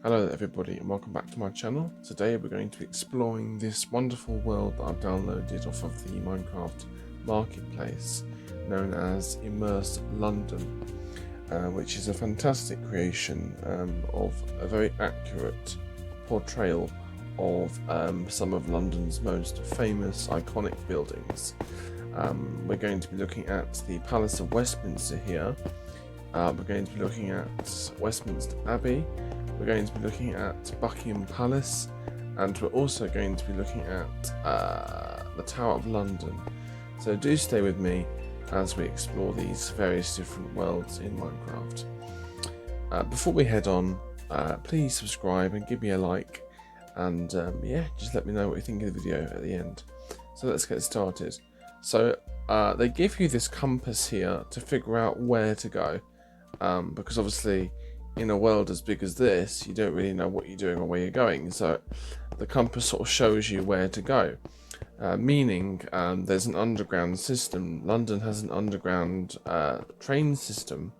Hello there everybody and welcome back to my channel. Today we're going to be exploring this wonderful world that I've downloaded off of the Minecraft marketplace known as Immersion London, which is a fantastic creation of a very accurate portrayal of some of London's most famous iconic buildings. We're going to be looking at the Palace of Westminster here. We're going to be looking at Westminster Abbey. We're going to be looking at Buckingham Palace, and we're also going to be looking at the Tower of London. So do stay with me as we explore these various different worlds in Minecraft. Before we head on, please subscribe and give me a like, and yeah, just let me know what you think of the video at the end. So let's get started. So they give you this compass here to figure out where to go, because obviously in a world as big as this, you don't really know what you're doing or where you're going. So the compass sort of shows you where to go, meaning there's an underground system. London has an underground train system,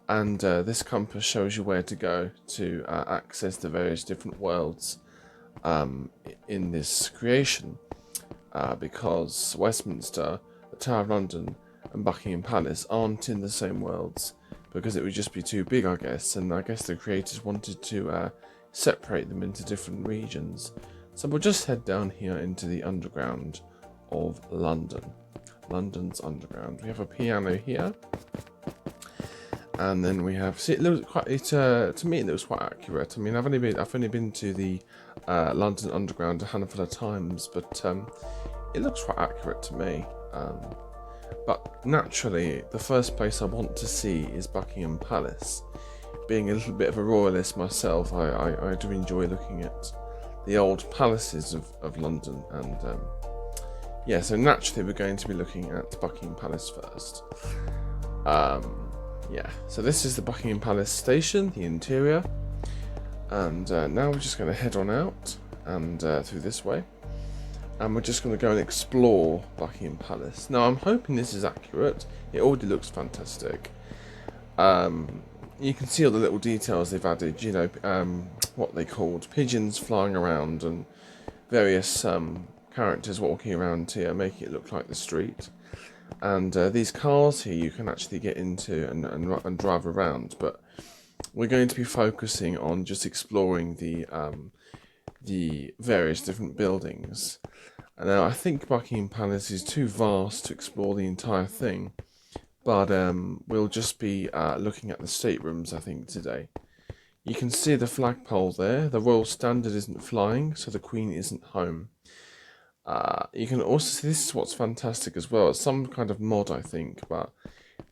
and this compass shows you where to go to access the various different worlds in this creation, because Westminster, the Tower of London and Buckingham Palace aren't in the same worlds, because it would just be too big, I guess, and I guess the creators wanted to separate them into different regions. So we'll just head down here into the underground of London. London's underground. We have a piano here, and then we have. See, it looks quite. To me, it looks quite accurate. I mean, I've only been to the London Underground a handful of times, but it looks quite accurate to me. But naturally, the first place I want to see is Buckingham Palace. Being a little bit of a royalist myself, I do enjoy looking at the old palaces of London, and yeah, so naturally we're going to be looking at Buckingham Palace first. Yeah, so this is the Buckingham Palace station, the interior, and now we're just going to head on out and through this way. And we're just going to go and explore Buckingham Palace. Now, I'm hoping this is accurate. It already looks fantastic. You can see all the little details they've added, you know, what they called pigeons flying around and various characters walking around here, making it look like the street. And these cars here you can actually get into and drive around, but we're going to be focusing on just exploring the various different buildings. Now, I think Buckingham Palace is too vast to explore the entire thing, but we'll just be looking at the staterooms, I think, today. You can see the flagpole there. The Royal Standard isn't flying, so the Queen isn't home. You can also see, this is what's fantastic as well. It's some kind of mod, I think, but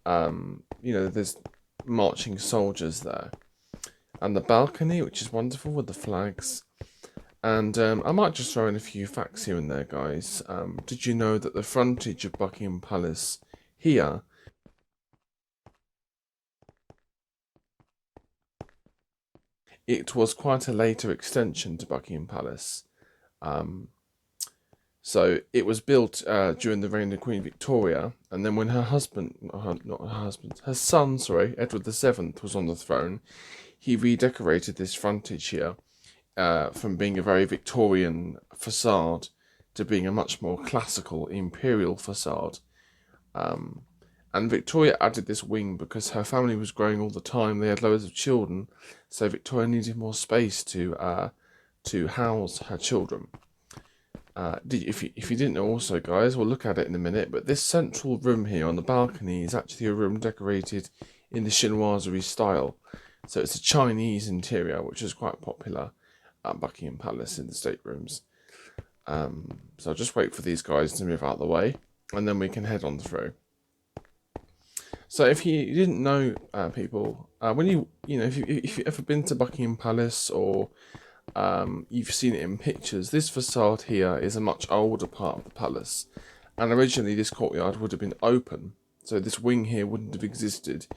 you know, there's marching soldiers there. And the balcony, which is wonderful with the flags. And I might just throw in a few facts here and there, guys. Did you know that the frontage of Buckingham Palace here it was quite a later extension to Buckingham Palace? So it was built during the reign of Queen Victoria, and then when her son, Edward VII was on the throne, he redecorated this frontage here. From being a very Victorian facade to being a much more classical imperial facade. And Victoria added this wing because her family was growing all the time. They had loads of children, so Victoria needed more space to house her children. If you didn't know also, guys, we'll look at it in a minute, but this central room here on the balcony is actually a room decorated in the chinoiserie style. So it's a Chinese interior, which is quite popular at Buckingham Palace in the staterooms. So I'll just wait for these guys to move out of the way, and then we can head on through. So if you didn't know, people, when if you've ever been to Buckingham Palace, or you've seen it in pictures, this facade here is a much older part of the palace, and originally this courtyard would have been open, so this wing here wouldn't have existed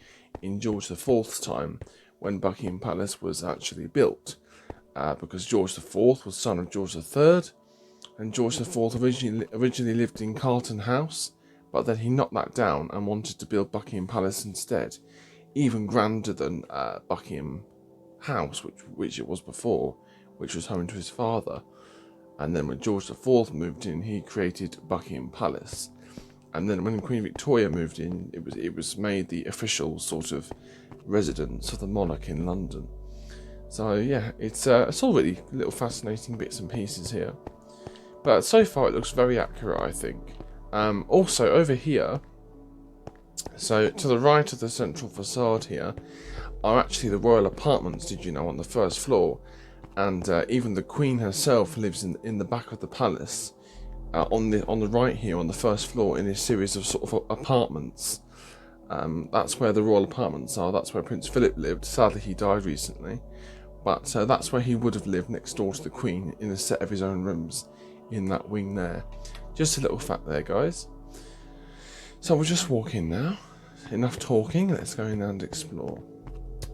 in George IV's time when Buckingham Palace was actually built. Because George IV was son of George III, and George IV originally lived in Carlton House, but then he knocked that down and wanted to build Buckingham Palace instead, even grander than Buckingham house, which it was before, which was home to his father. And then when George IV moved in, he created Buckingham Palace. And then when Queen Victoria moved in, it was made the official sort of residence of the monarch in London. So yeah, it's all really little fascinating bits and pieces here. But so far it looks very accurate, I think. Also over here, so to the right of the central facade here, are actually the royal apartments, did you know, on the first floor. And even the Queen herself lives in the back of the palace, on the right here, on the first floor, in a series of sort of apartments. That's where the royal apartments are. That's where Prince Philip lived. Sadly, he died recently. But that's where he would have lived, next door to the Queen, in a set of his own rooms, in that wing there. Just a little fact there, guys. So we'll just walk in now. Enough talking, let's go in and explore.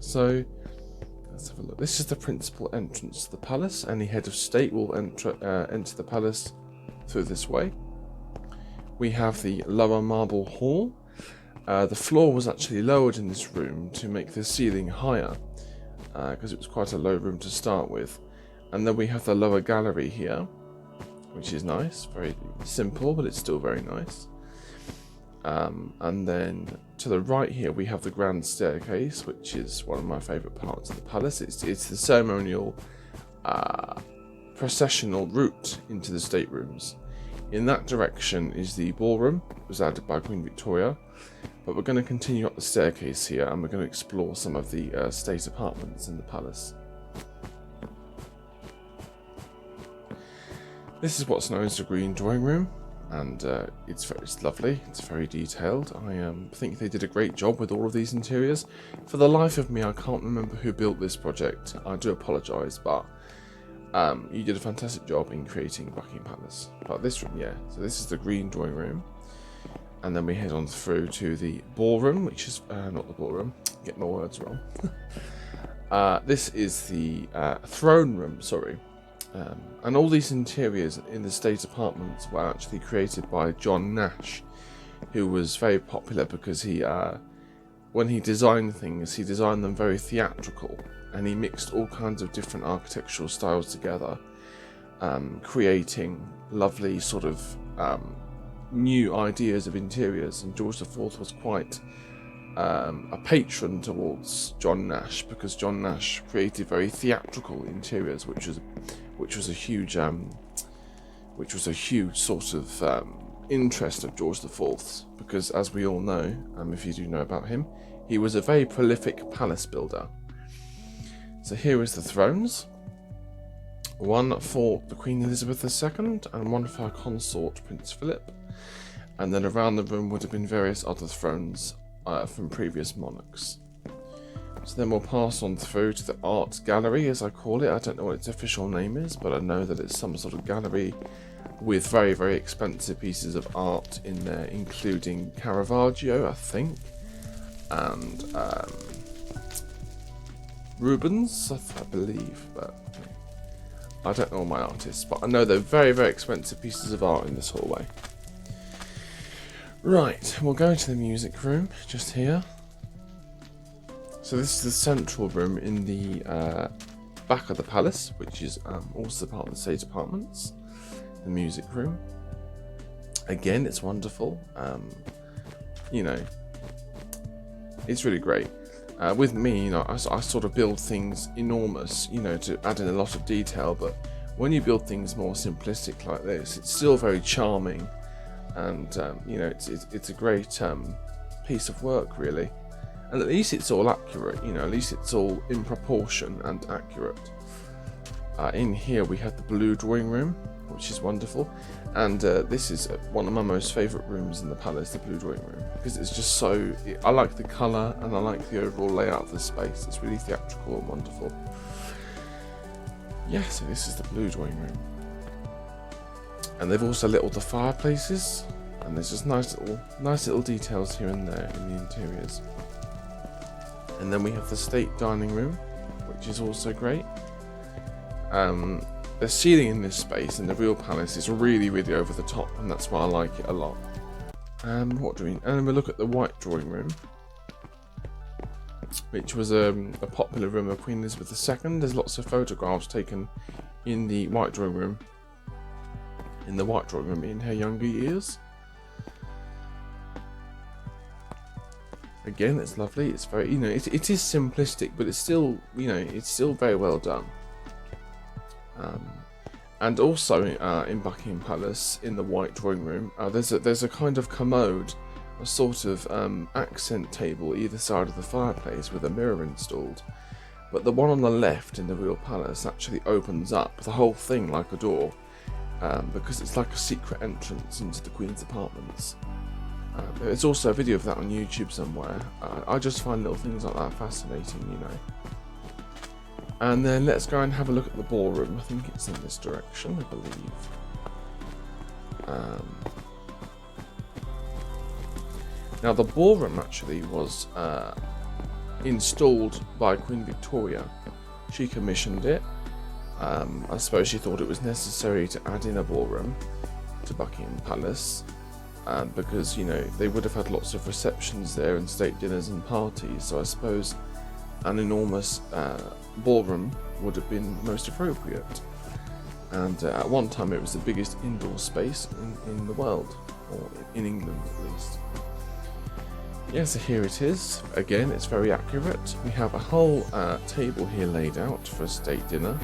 So, let's have a look. This is the principal entrance to the palace. Any head of state will enter the palace through this way. We have the lower marble hall. The floor was actually lowered in this room to make the ceiling higher, because it was quite a low room to start with. And then we have the lower gallery here, which is nice. Very simple, but it's still very nice. And then to the right here we have the grand staircase, which is one of my favourite parts of the palace. It's the ceremonial processional route into the staterooms. In that direction is the ballroom. It was added by Queen Victoria. But we're going to continue up the staircase here, and we're going to explore some of the state apartments in the palace. This is what's known as the Green Drawing Room, and it's lovely. It's very detailed. I think they did a great job with all of these interiors. For the life of me, I can't remember who built this project. I do apologise, but you did a fantastic job in creating Buckingham Palace. But this room, yeah. So this is the Green Drawing Room. And then we head on through to the ballroom, which is not the ballroom. Get my words wrong. This is the throne room. Sorry. And all these interiors in the state apartments were actually created by John Nash, who was very popular because he, when he designed things, he designed them very theatrical, and he mixed all kinds of different architectural styles together, creating lovely sort of new ideas of interiors. And George IV was quite a patron towards John Nash, because John Nash created very theatrical interiors, which was a huge sort of interest of George IV's, because as we all know, if you do know about him, he was a very prolific palace builder. So here is the thrones. One for the Queen Elizabeth II and one for her consort Prince Philip. And then around the room would have been various other thrones from previous monarchs. So then we'll pass on through to the art gallery, as I call it. I don't know what its official name is, but I know that it's some sort of gallery with very, very expensive pieces of art in there, including Caravaggio, I think, and Rubens, I believe, but I don't know all my artists, but I know they're very, very expensive pieces of art in this hallway. Right, we'll go to the music room, just here. So this is the central room in the back of the palace, which is also part of the state apartments. The music room. Again, it's wonderful. You know, it's really great. With me, you know, I sort of build things enormous, you know, to add in a lot of detail, but when you build things more simplistic like this, it's still very charming, and you know, it's a great piece of work, really. And at least it's all accurate, you know, at least it's all in proportion and accurate. In here we have the blue drawing room, which is wonderful, and this is one of my most favourite rooms in the palace, the blue drawing room, because it's just so, I like the colour and I like the overall layout of the space. It's really theatrical and wonderful. Yeah, so this is the blue drawing room, and they've also lit all the fireplaces, and there's just nice little details here and there in the interiors. And then we have the state dining room, which is also great. The ceiling in this space in the real palace is really, really over the top, and that's why I like it a lot. And then we look at the white drawing room. which was a popular room of Queen Elizabeth II. There's lots of photographs taken in the White Drawing Room. In her younger years. Again, it's lovely. It's very, it is simplistic, but it's still, it's still very well done. And also in Buckingham Palace, in the White Drawing Room, there's a kind of commode, a sort of accent table either side of the fireplace with a mirror installed. But the one on the left in the real palace actually opens up the whole thing like a door. Because it's like a secret entrance into the Queen's apartments. There's also a video of that on YouTube somewhere. I just find little things like that fascinating, And then let's go and have a look at the ballroom. I think it's in this direction, I believe. Now the ballroom actually was installed by Queen Victoria. She commissioned it. I suppose she thought it was necessary to add in a ballroom to Buckingham Palace because, they would have had lots of receptions there and state dinners and parties, so I suppose an enormous ballroom would have been most appropriate. And at one time it was the biggest indoor space in the world, or in England at least. Yeah, so here it is. Again, it's very accurate. We have a whole table here laid out for a state dinner.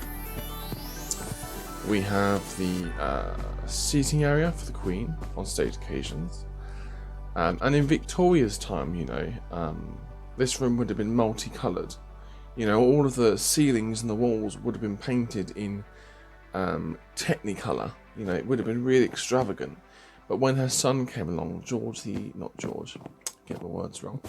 We have the seating area for the Queen on state occasions. And in Victoria's time, this room would have been multicoloured. All of the ceilings and the walls would have been painted in Technicolor. It would have been really extravagant. But when her son came along, get my words wrong.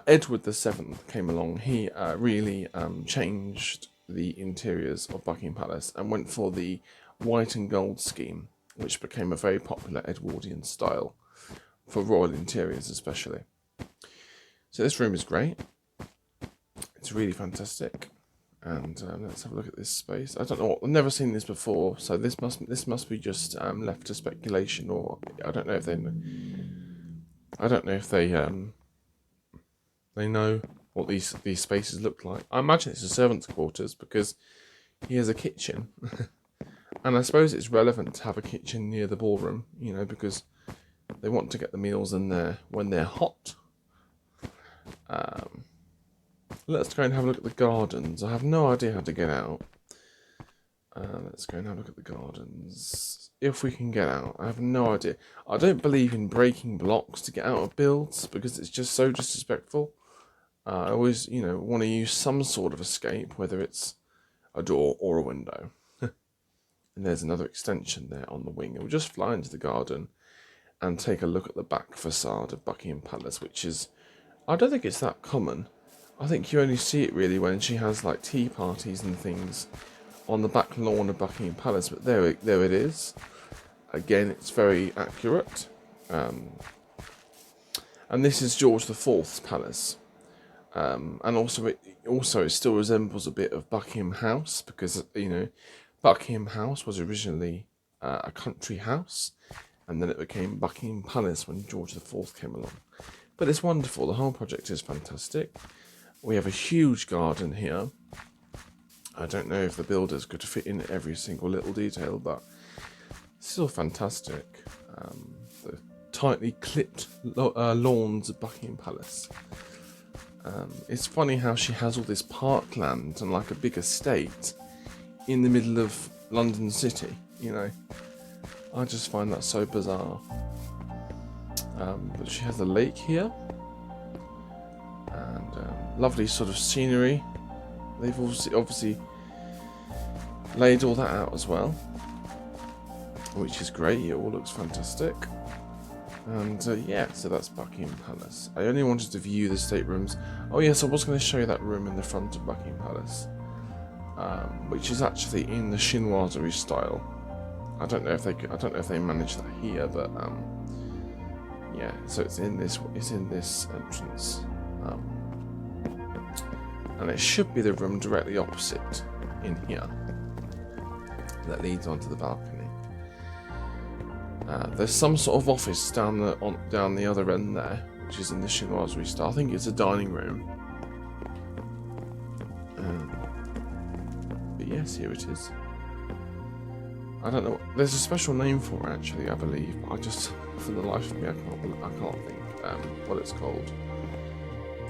Edward VII came along. He really changed the interiors of Buckingham Palace and went for the white and gold scheme, which became a very popular Edwardian style for royal interiors especially. So this room is great. It's really fantastic. And let's have a look at this space. I don't know, I've never seen this before, so this must be just left to speculation, or I don't know if they know what these spaces look like. I imagine it's a servant's quarters because he has a kitchen. And I suppose it's relevant to have a kitchen near the ballroom, because they want to get the meals in there when they're hot. Let's go and have a look at the gardens. I have no idea how to get out. Let's go and have a look at the gardens. If we can get out, I have no idea. I don't believe in breaking blocks to get out of builds because it's just so disrespectful. I always, want to use some sort of escape, whether it's a door or a window. And there's another extension there on the wing. We'll just fly into the garden and take a look at the back facade of Buckingham Palace, which is, I don't think it's that common. I think you only see it really when she has like tea parties and things on the back lawn of Buckingham Palace, but there it is. Again, it's very accurate. And this is George IV's palace. And also it still resembles a bit of Buckingham House because, Buckingham House was originally a country house, and then it became Buckingham Palace when George IV came along. But it's wonderful. The whole project is fantastic. We have a huge garden here. I don't know if the builders could fit in every single little detail, but still fantastic. The tightly clipped lawns of Buckingham Palace. It's funny how she has all this parkland and like a big estate in the middle of London City, I just find that so bizarre. But she has a lake here. And lovely sort of scenery. They've obviously laid all that out as well, which is great. It all looks fantastic. And yeah, so that's Buckingham Palace. I only wanted to view the staterooms. Oh yes, I was going to show you that room in the front of Buckingham Palace, which is actually in the chinoiserie style. I don't know if they manage that here, but yeah. So it's in this entrance, and it should be the room directly opposite in here that leads onto the balcony. There's some sort of office down the other end there, which is in the chinoiserie style. I think it's a dining room. But yes, here it is. I don't know. There's a special name for it, actually, I believe. I just, for the life of me, I can't think what it's called.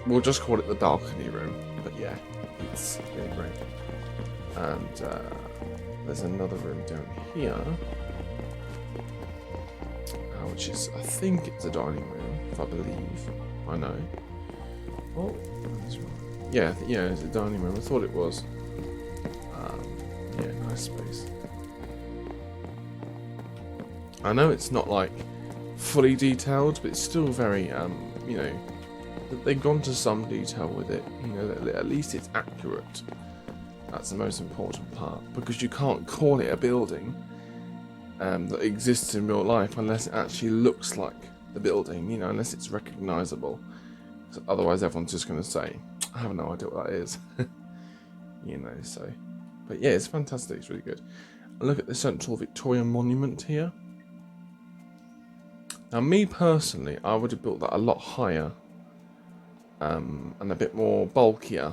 We'll just call it the balcony room. But yeah, it's really great. And there's another room down here, which is, I think it's a dining room, if I believe. I know. Oh, that's right. Yeah, it's a dining room. I thought it was. Yeah, nice space. I know it's not like fully detailed, but it's still very, you know, they've gone to some detail with it. You know, that at least it's accurate. That's the most important part, because you can't call it a building that exists in real life unless it actually looks like the building. You know, unless it's recognisable. Otherwise, everyone's just going to say, "I have no idea what that is." You know, so. But yeah, it's fantastic. It's really good. And look at the Central Victorian Monument here. Now, me personally, I would have built that a lot higher and a bit more bulkier.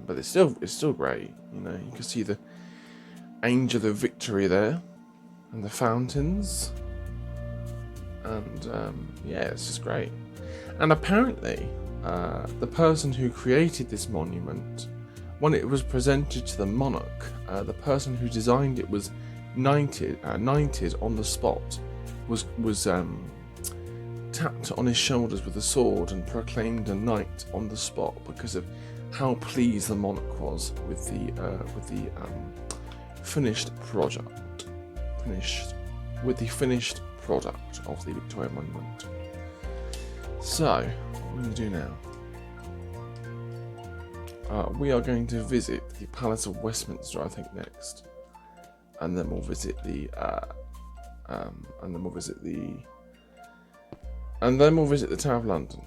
But it's still great. You know, you can see the Angel of Victory there, and the fountains, and yeah, it's just great. And apparently, the person who created this monument, when it was presented to the monarch, the person who designed it was knighted on the spot. Was tapped on his shoulders with a sword and proclaimed a knight on the spot because of how pleased the monarch was with the finished product of the Victorian Monument. So, what we're going to do now, we are going to visit the Palace of Westminster, I think, next, and then we'll visit the Tower of London.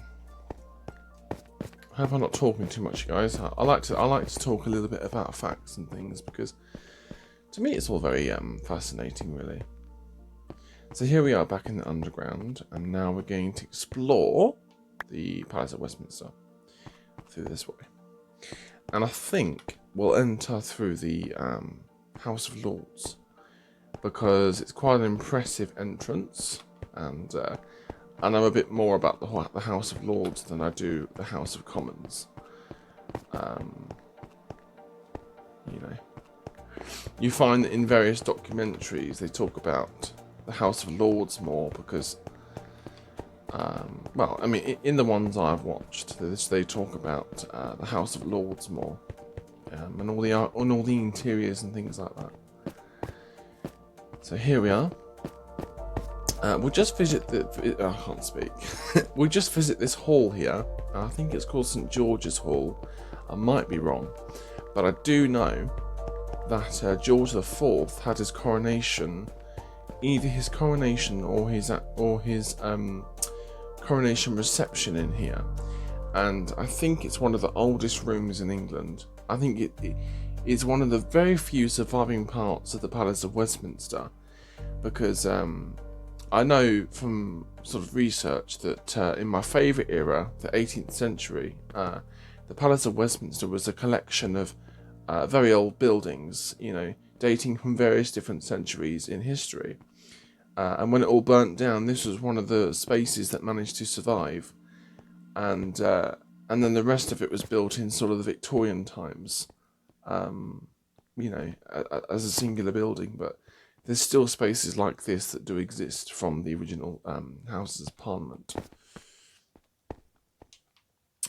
I hope I'm not talking too much, guys. I like to talk a little bit about facts and things, because to me it's all very fascinating, really. So here we are back in the underground, and now we're going to explore the Palace of Westminster through this way. And I think we'll enter through the House of Lords, because it's quite an impressive entrance, and I know a bit more about the House of Lords than I do the House of Commons. You know, you find that in various documentaries they talk about the House of Lords more because, well, I mean, in the ones I've watched, they talk about the House of Lords more, and all the interiors and things like that. So here we are. We'll just visit I can't speak. We'll just visit this hall here. I think it's called St George's Hall. I might be wrong, but I do know that George IV had his coronation, either his coronation or his coronation reception in here, and I think it's one of the oldest rooms in England. I think it is one of the very few surviving parts of the Palace of Westminster, because I know from sort of research that in my favourite era, the 18th century, the Palace of Westminster was a collection of very old buildings, you know, dating from various different centuries in history. And when it all burnt down, this was one of the spaces that managed to survive. And then the rest of it was built in sort of the Victorian times, you know, as a singular building. But there's still spaces like this that do exist from the original Houses of Parliament.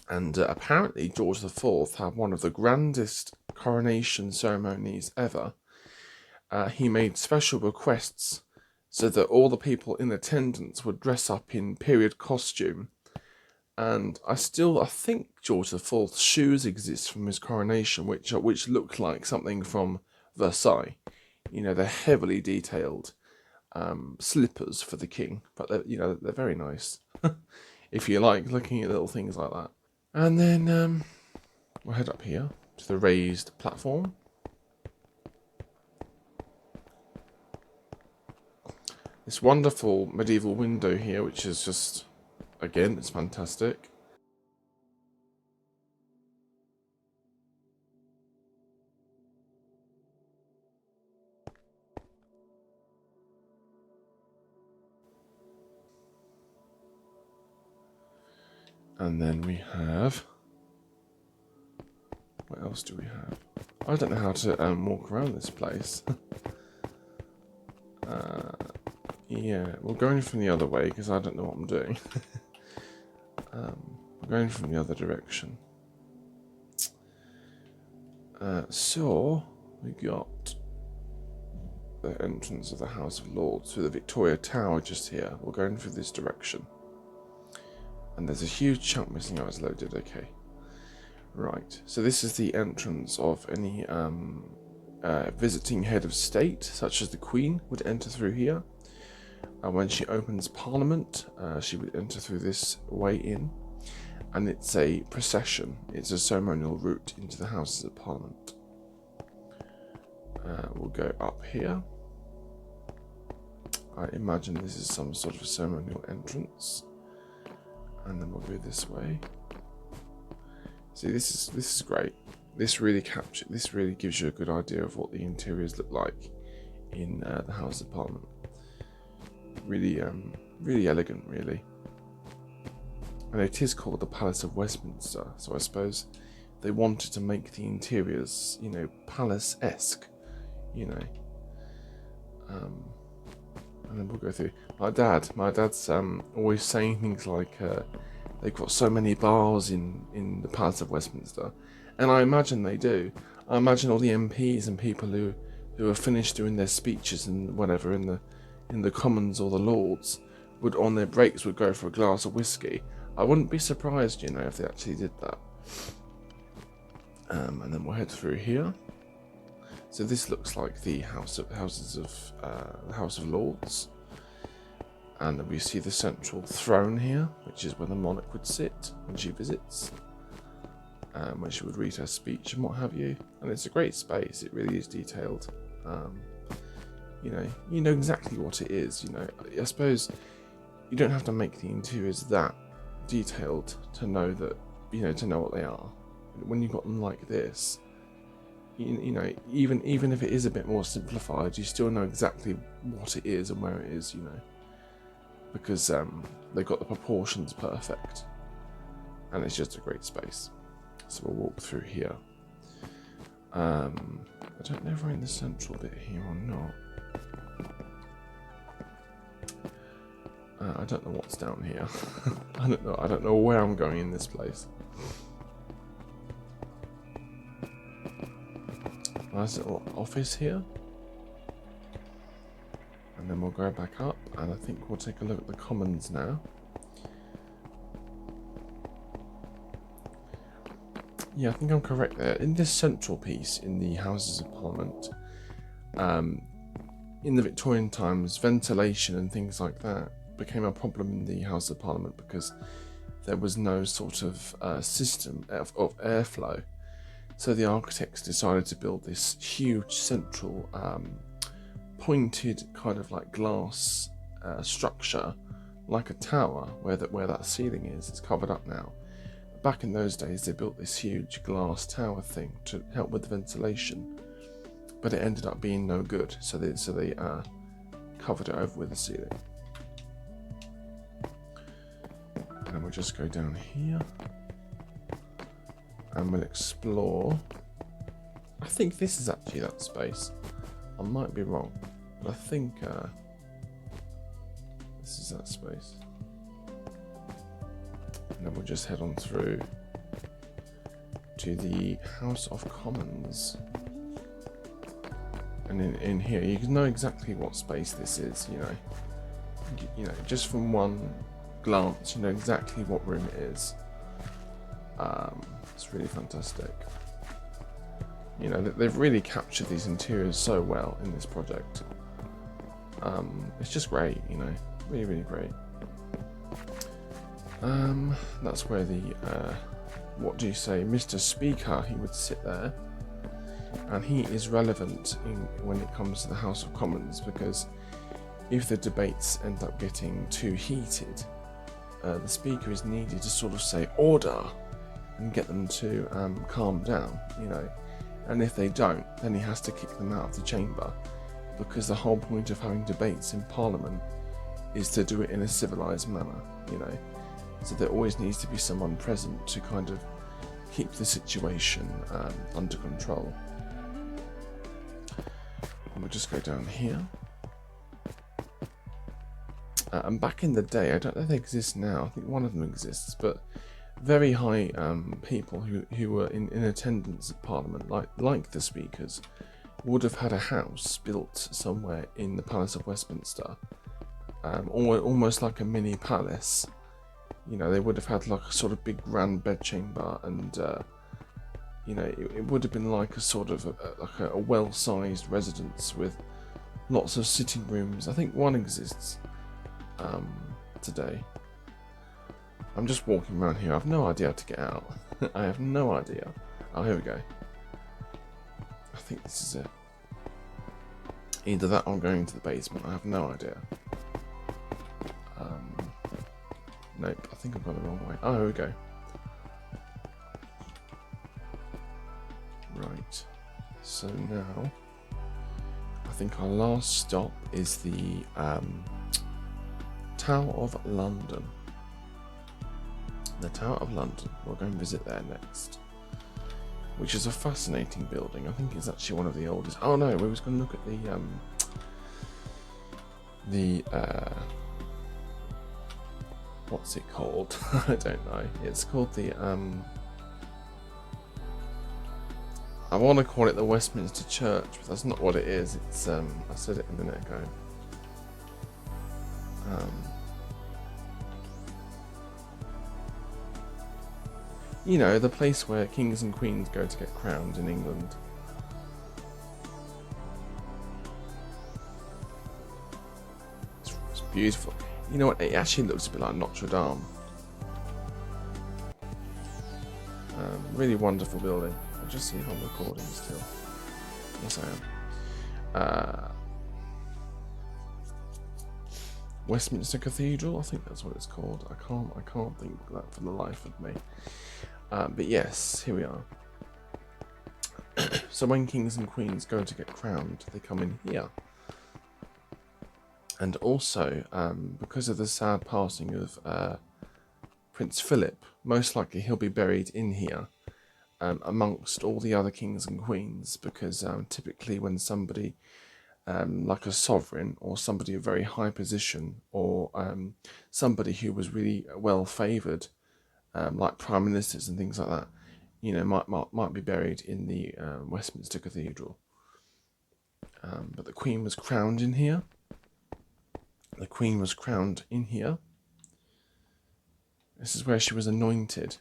And apparently George IV had one of the grandest coronation ceremonies ever. He made special requests so that all the people in attendance would dress up in period costume. And I think George IV's shoes exist from his coronation, which look like something from Versailles. You know, they're heavily detailed slippers for the king, but they're very nice. If you like looking at little things like that. And then we'll head up here to the raised platform. This wonderful medieval window here, which is just, again, it's fantastic. And then we have, what else do we have? I don't know how to walk around this place. Yeah, we're going from the other way because I don't know what I'm doing. We're going from the other direction. So we got the entrance of the House of Lords through the Victoria Tower just here. We're going through this direction. And there's a huge chunk missing. Oh, it's loaded, okay. Right, so this is the entrance of any visiting head of state, such as the Queen, would enter through here. When she opens Parliament, she would enter through this way in. And it's a procession. It's a ceremonial route into the Houses of Parliament. We'll go up here. I imagine this is some sort of ceremonial entrance. And then we'll go this way. See, this is great. This really gives you a good idea of what the interiors look like in the House of Parliament. Really, really elegant, really. And it is called the Palace of Westminster, so I suppose they wanted to make the interiors, you know, palace-esque, you know. And then we'll go through. My dad's always saying things like they've got so many bars in the Palace of Westminster, and I imagine they do. I imagine all the MPs and people who are finished doing their speeches and whatever in the Commons or the Lords would, on their breaks, would go for a glass of whiskey. I wouldn't be surprised, you know, if they actually did that. And then we'll head through here. So this looks like the House of Lords, and then we see the central throne here, which is where the monarch would sit when she visits, when she would read her speech and what have you. And it's a great space. It really is detailed. You know exactly what it is. You know, I suppose you don't have to make the interiors that detailed to know that, you know, to know what they are. When you've got them like this, you know, even if it is a bit more simplified, you still know exactly what it is and where it is, you know, because they've got the proportions perfect, and it's just a great space. So we'll walk through here. I don't know if we're in the central bit here or not. I don't know what's down here. I don't know where I'm going in this place. Nice little office here. And then we'll go back up, and I think we'll take a look at the Commons now. Yeah, I think I'm correct there. In this central piece in the Houses of Parliament, in the Victorian times, ventilation and things like that became a problem in the House of Parliament because there was no sort of system of airflow. So the architects decided to build this huge central pointed kind of like glass structure, like a tower, where that ceiling is. It's covered up now. Back in those days, they built this huge glass tower thing to help with the ventilation, but it ended up being no good. So they covered it over with the ceiling. And then we'll just go down here, and we'll explore. I think this is actually that space. I might be wrong, but I think this is that space. And then we'll just head on through to the House of Commons. And in here, you can know exactly what space this is, you know. You know, just from one glance, you know exactly what room it is. It's really fantastic. You know, they've really captured these interiors so well in this project. It's just great, you know, really, really great. That's where the, what do you say, Mr. Speaker, he would sit there. And he is relevant when it comes to the House of Commons, because if the debates end up getting too heated, the Speaker is needed to sort of say order and get them to calm down, you know. And if they don't, then he has to kick them out of the chamber, because the whole point of having debates in Parliament is to do it in a civilised manner, you know. So there always needs to be someone present to kind of keep the situation under control. And we'll just go down here. And back in the day, I don't know if they exist now, I think one of them exists, but very high people who were in attendance at Parliament, like the speakers, would have had a house built somewhere in the Palace of Westminster, almost like a mini palace. You know, they would have had like a sort of big grand bedchamber, and you know, it would have been like a sort of a well-sized residence with lots of sitting rooms. I think one exists today. I'm just walking around here. I have no idea how to get out. I have no idea. Oh, here we go. I think this is it. Either that or I'm going to the basement. I have no idea. Nope, I think I've gone the wrong way. Oh, here we go. Right. So now, I think our last stop is the Tower of London. The Tower of London. We'll go and visit there next. Which is a fascinating building. I think it's actually one of the oldest. Oh no, we was going to look at the what's it called? I don't know. It's called the I want to call it the Westminster Church, but that's not what it is. It's I said it a minute ago. You know, the place where kings and queens go to get crowned in England. It's beautiful. You know what? It actually looks a bit like Notre Dame. Really wonderful building. I'll just see if I'm recording still. Yes, I am. Westminster Cathedral. I think that's what it's called. I can't think of that for the life of me. But yes, here we are. So when kings and queens go to get crowned, they come in here. And also, because of the sad passing of Prince Philip, most likely he'll be buried in here amongst all the other kings and queens, because typically when somebody like a sovereign or somebody of very high position, or somebody who was really well favoured, like prime ministers and things like that, you know, might be buried in the Westminster Cathedral. But the Queen was crowned in here. The Queen was crowned in here. This is where she was anointed.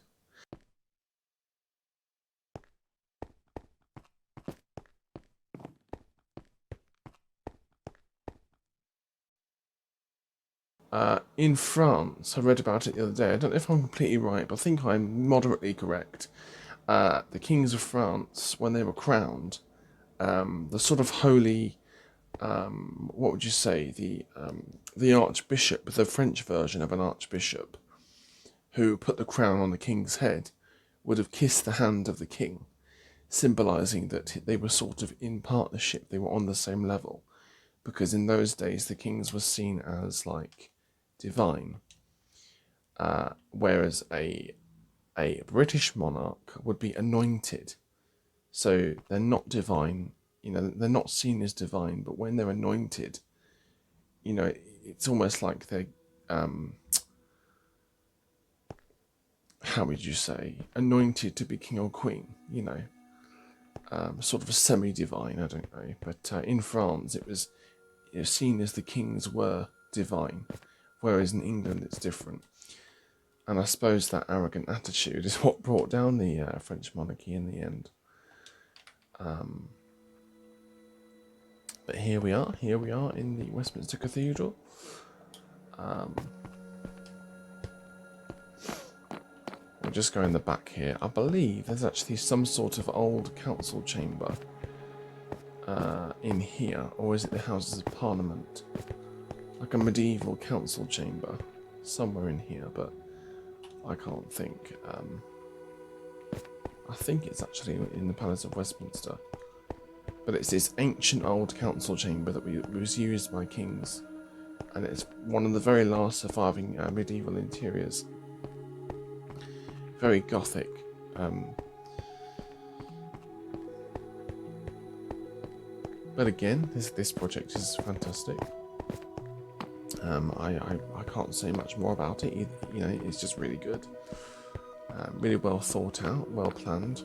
In France, I read about it the other day. I don't know if I'm completely right, but I think I'm moderately correct. The kings of France, when they were crowned, the sort of holy, what would you say, the archbishop, the French version of an archbishop, who put the crown on the king's head, would have kissed the hand of the king, symbolising that they were sort of in partnership, they were on the same level, because in those days the kings were seen as like divine, whereas a British monarch would be anointed. So they're not divine, you know, they're not seen as divine, but when they're anointed, you know, it's almost like they're, how would you say, anointed to be king or queen, you know, sort of a semi-divine, I don't know, but in France it was, you know, seen as the kings were divine, whereas in England it's different. And I suppose that arrogant attitude is what brought down the French monarchy in the end. But here we are in the Westminster Cathedral. We'll just go in the back here. I believe there's actually some sort of old council chamber in here, or is it the Houses of Parliament? Like a medieval council chamber somewhere in here, but I can't think. I think it's actually in the Palace of Westminster. But it's this ancient old council chamber that was used by kings. And it's one of the very last surviving medieval interiors very gothic. But again, this project is fantastic. I can't say much more about it. You know, it's just really good. Really well thought out, well planned.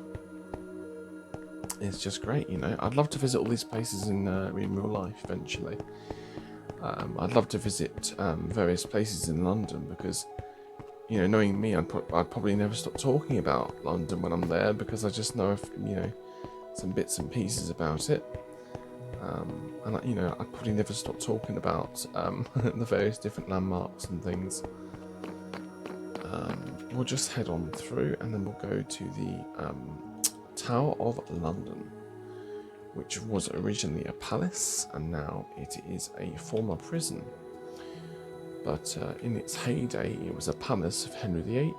It's just great, you know. I'd love to visit all these places in real life eventually. I'd love to visit various places in London because, you know, knowing me, I'd probably never stop talking about London when I'm there because I just know, you know, some bits and pieces about it. And, you know, I'd probably never stop talking about the various different landmarks and things. We'll just head on through and then we'll go to the Tower of London, which was originally a palace and now it is a former prison. But in its heyday, it was a palace of Henry VIII.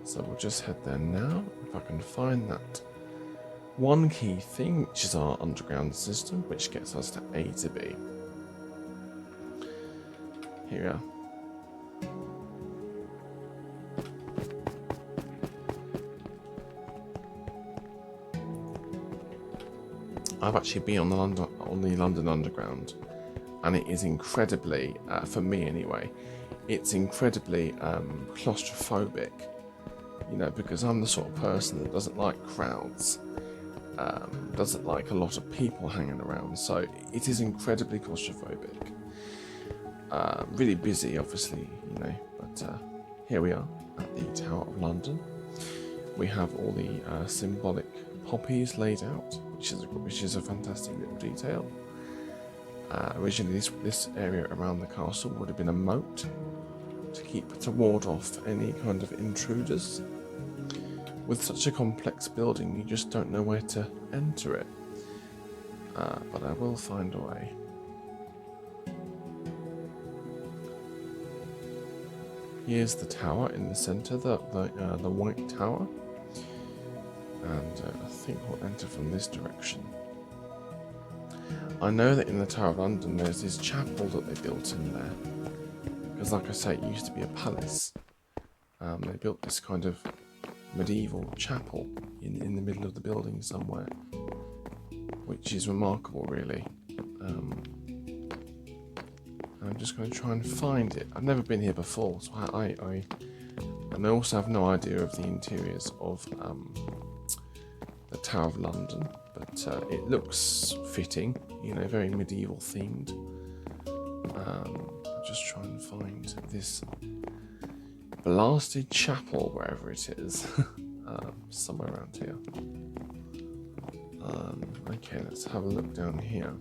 So we'll just head there now, if I can find that one key thing, which is our underground system, which gets us to A to B. Here we are. I've actually been on the London Underground, and it is incredibly, for me anyway, it's incredibly claustrophobic. You know, because I'm the sort of person that doesn't like crowds, doesn't like a lot of people hanging around. So it is incredibly claustrophobic. Really busy, obviously, you know. But here we are at the Tower of London. We have all the symbolic poppies laid out, which is a fantastic little detail. Originally, this area around the castle would have been a moat to ward off any kind of intruders. With such a complex building, you just don't know where to enter it. But I will find a way. Here's the tower in the centre, the White Tower. And I think we'll enter from this direction. I know that in the Tower of London there's this chapel that they built in there. Because like I say, it used to be a palace. They built this kind of medieval chapel in the middle of the building somewhere. Which is remarkable, really. I'm just going to try and find it. I've never been here before, so and I also have no idea of the interiors of the Tower of London, but it looks fitting, you know, very medieval themed. I'll just try and find this blasted chapel, wherever it is, somewhere around here. Okay, let's have a look down here.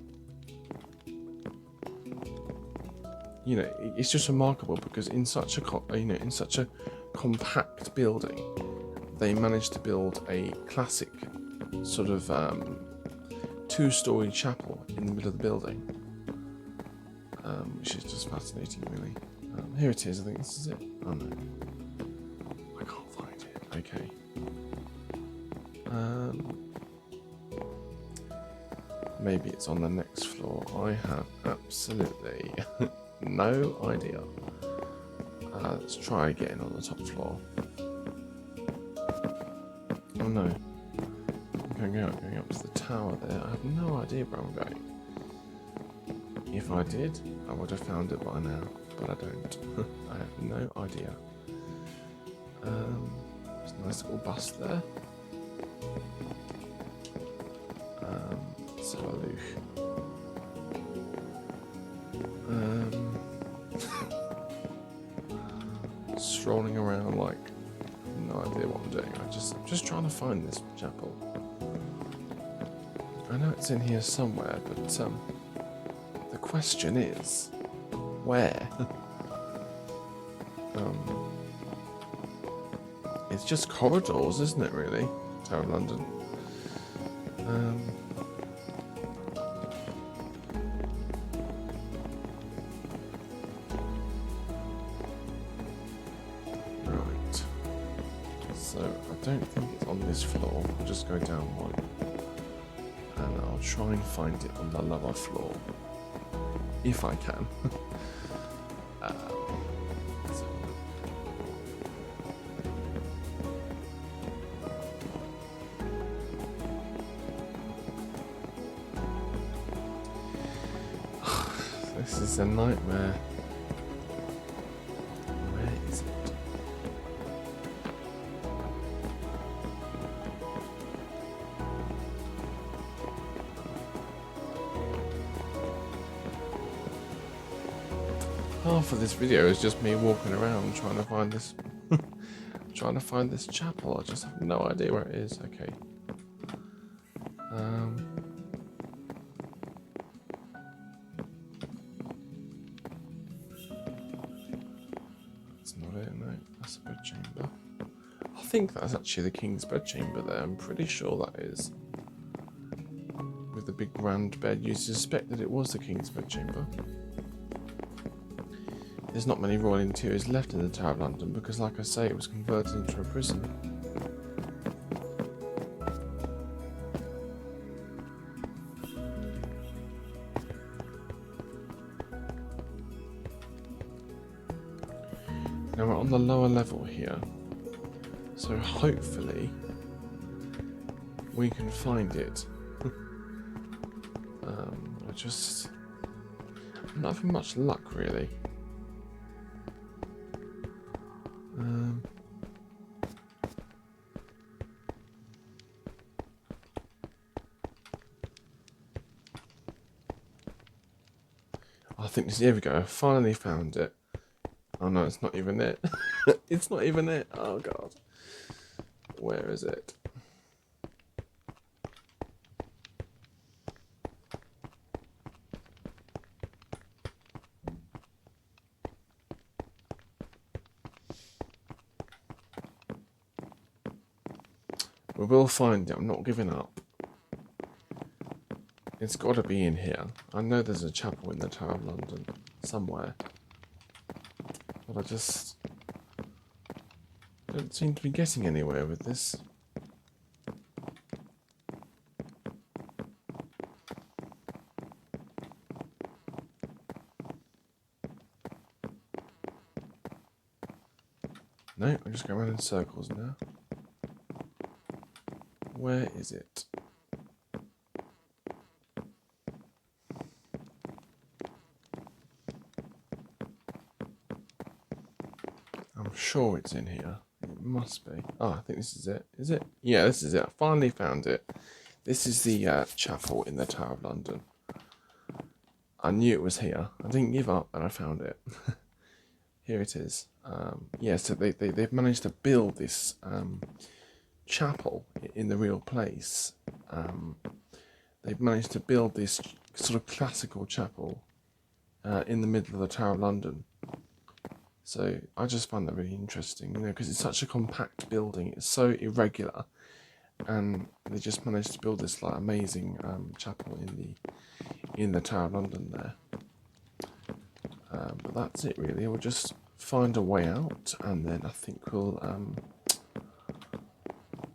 You know, it's just remarkable because in such a compact building, they managed to build a classic sort of two-story chapel in the middle of the building, which is just fascinating, really. Here it is. I think this is it. Oh no, I can't find it. Okay. Maybe it's on the next floor. I have absolutely no idea. Let's try getting on the top floor. Oh no. I'm going up to the tower there. I have no idea where I'm going. If I did, I would have found it by now, but I don't. I have no idea. There's a nice little bus there. Let's have a look. Strolling around like no idea what I'm doing. I'm just trying to find this chapel. I know it's in here somewhere, but the question is, where? It's just corridors, isn't it? Really, Tower of London. So I don't think it's on this floor. I'll just go down one and I'll try and find it on the lower floor if I can. This is a nightmare. Where is it? Half of this video is just me walking around trying to find this chapel. I just have no idea where it is. Okay. That's not it, no. That's a bedchamber. I think that's actually the king's bedchamber there. I'm pretty sure that is. With the big grand bed, you suspect that it was the king's bedchamber. There's not many royal interiors left in the Tower of London because, like I say, it was converted into a prison. Now we're on the lower level here, so hopefully we can find it. I'm not having much luck really. I think this. Here we go. I finally found it. Oh no, it's not even it. It's not even it. Oh god. Where is it? We will find it. I'm not giving up. It's got to be in here. I know there's a chapel in the Tower of London somewhere. But I just don't seem to be getting anywhere with this. No, I'm just going around in circles now. Where is it? I'm sure it's in here. It must be. Oh, I think this is it. Is it? Yeah, this is it. I finally found it. This is the chapel in the Tower of London. I knew it was here. I didn't give up and I found it. Here it is. Yeah, so they've managed to build this chapel in the real place. They've managed to build this sort of classical chapel in the middle of the Tower of London. So I just find that really interesting, you know, because it's such a compact building. It's so irregular, and they just managed to build this like amazing chapel in the Tower of London there. But that's it really. We'll just find a way out, and then I think we'll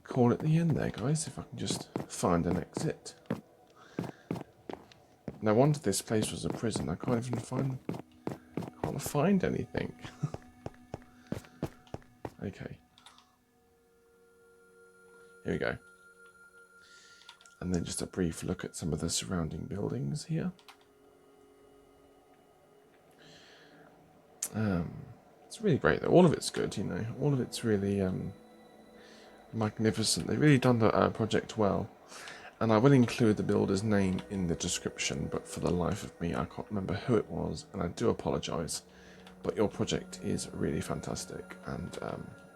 call it the end there, guys. If I can just find an exit. No wonder this place was a prison. I can't even find anything. Okay. Here we go. And then just a brief look at some of the surrounding buildings here. It's really great though. All of it's good, you know. All of it's really magnificent. They've really done the project well. And I will include the builder's name in the description, but for the life of me, I can't remember who it was, and I do apologise. But your project is really fantastic, and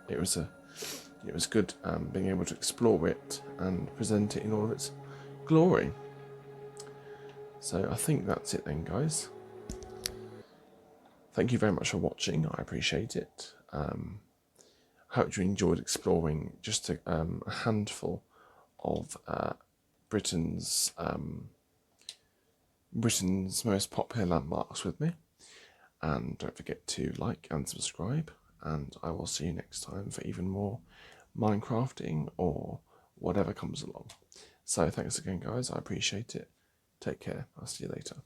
it was good being able to explore it and present it in all of its glory. So I think that's it then, guys. Thank you very much for watching. I appreciate it. I hope you enjoyed exploring just a handful of Britain's most popular landmarks with me. And don't forget to like and subscribe, and I will see you next time for even more Minecrafting or whatever comes along. So thanks again, guys. I appreciate it. Take care. I'll see you later.